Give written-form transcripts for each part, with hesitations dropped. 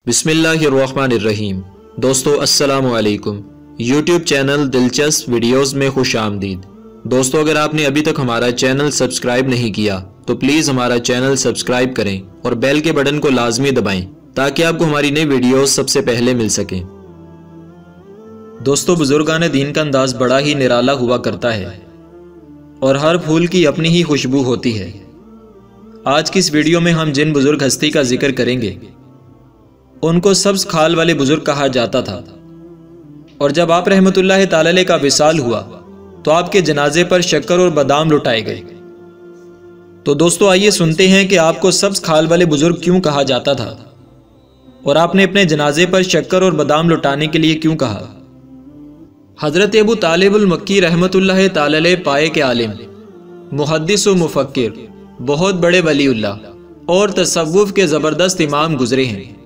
बिस्मिल्लाहिर्रहमानिर्रहीम। दोस्तों अस्सलामु अलैकुम। यूट्यूब चैनल दिलचस्प वीडियोस में खुश आमदीद। दोस्तों अगर आपने अभी तक हमारा चैनल सब्सक्राइब नहीं किया तो प्लीज़ हमारा चैनल सब्सक्राइब करें और बेल के बटन को लाजमी दबाएं ताकि आपको हमारी नई वीडियोस सबसे पहले मिल सकें। दोस्तों बुजुर्गान दीन का अंदाज बड़ा ही निराला हुआ करता है और हर फूल की अपनी ही खुशबू होती है। आज की इस वीडियो में हम जिन बुजुर्ग हस्ती का जिक्र करेंगे उनको सब्ज खाल वाले बुजुर्ग कहा जाता था और जब आप रहमतुल्लाह ताला अलैह का विसाल हुआ तो आपके जनाजे पर शक्कर और बादाम लुटाए गए। तो दोस्तों आइए सुनते हैं कि आपको सब्ज खाल वाले बुजुर्ग क्यों कहा जाता था और आपने अपने जनाजे पर शक्कर और बादाम लुटाने के लिए क्यों कहा। हजरत अबू तालिबुल मक्की रहमतुल्लाह ताला अलैह पाए के आलिम, मुहद्दिस व मुफक्किर, बहुत बड़े वलीउल्लाह और तसव्वुफ के ज़बरदस्त इमाम गुजरे हैं।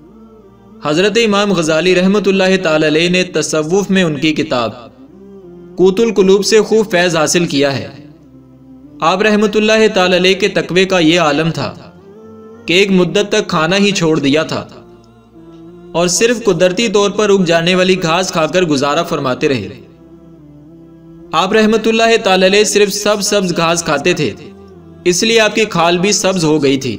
हज़रत इमाम गज़ाली रहमतुल्लाह ताला अलैह ने तसव्वुफ में उनकी किताब क़ूतुल क़ुलूब से खूब फैज़ हासिल किया है। आप रहमतुल्लाह ताला अलैह के तक़वे का ये आलम था कि एक मुद्दत तक खाना ही छोड़ दिया था और सिर्फ कुदरती तौर पर उग जाने वाली घास खाकर गुजारा फरमाते रहे। आप रहमतुल्लाह ताला अलैह सिर्फ सब्ज घास खाते थे, इसलिए आपकी खाल भी सब्ज हो गई थी।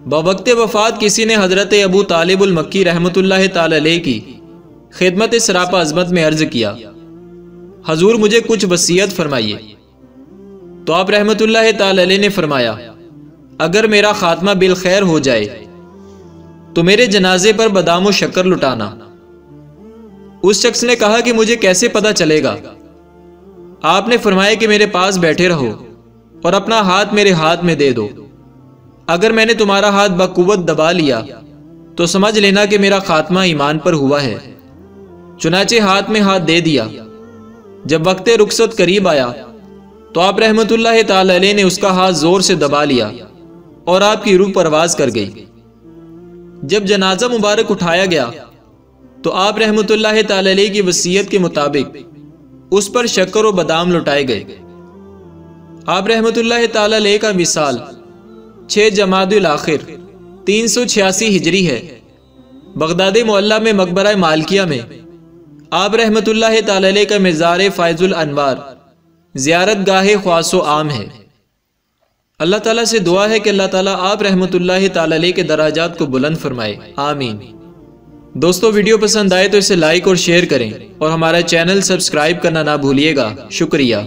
बवक्त वफ़ात किसी ने हज़रत अबू तालिबुल मक्की रहमतुल्लाह ताला अलैह की खिदमत सरापा अज़मत में अर्ज़ किया, हजूर मुझे कुछ वसीयत फरमाइए। तो आप रहमतुल्लाह ताला अलैह ने फरमाया, अगर मेरा खात्मा बिल खैर हो जाए तो मेरे जनाजे पर बादाम व शक्कर लुटाना। उस शख्स ने कहा कि मुझे कैसे पता चलेगा। आपने फरमाया कि मेरे पास बैठे रहो और अपना हाथ मेरे हाथ में दे दो। अगर मैंने तुम्हारा हाथ बकुव्वत दबा लिया तो समझ लेना कि मेरा खात्मा ईमान पर हुआ है। चुनाचे हाथ में हाथ दे दिया। जब वक्त रुखसत करीब आया तो आप रहमतुल्लाह ताला अलैह ने उसका हाथ जोर से दबा लिया और आपकी रूह परवाज कर गई। जब जनाजा मुबारक उठाया गया तो आप रहमतुल्लाह ताला अलैह की वसीयत के मुताबिक उस पर शक्कर और बादाम लुटाए गए। आप रहमतुल्लाह ताला अलैह का विसाल 6 जमादुल आखिर 386 हिजरी है। बगदाद मोहल्ला में मकबरा मालकिया में आप रहमतुल्लाह ताला अलैह का मज़ार फ़ायज़ुल अनवार ज़ियारत गाहे ख्वासो आम है। अल्लाह ताला से दुआ है कि अल्लाह ताला आप रहमतुल्लाह ताला अलैह के दराजात को बुलंद फरमाए, आमीन। दोस्तों वीडियो पसंद आए तो इसे लाइक और शेयर करें और हमारा चैनल सब्सक्राइब करना ना भूलिएगा। शुक्रिया।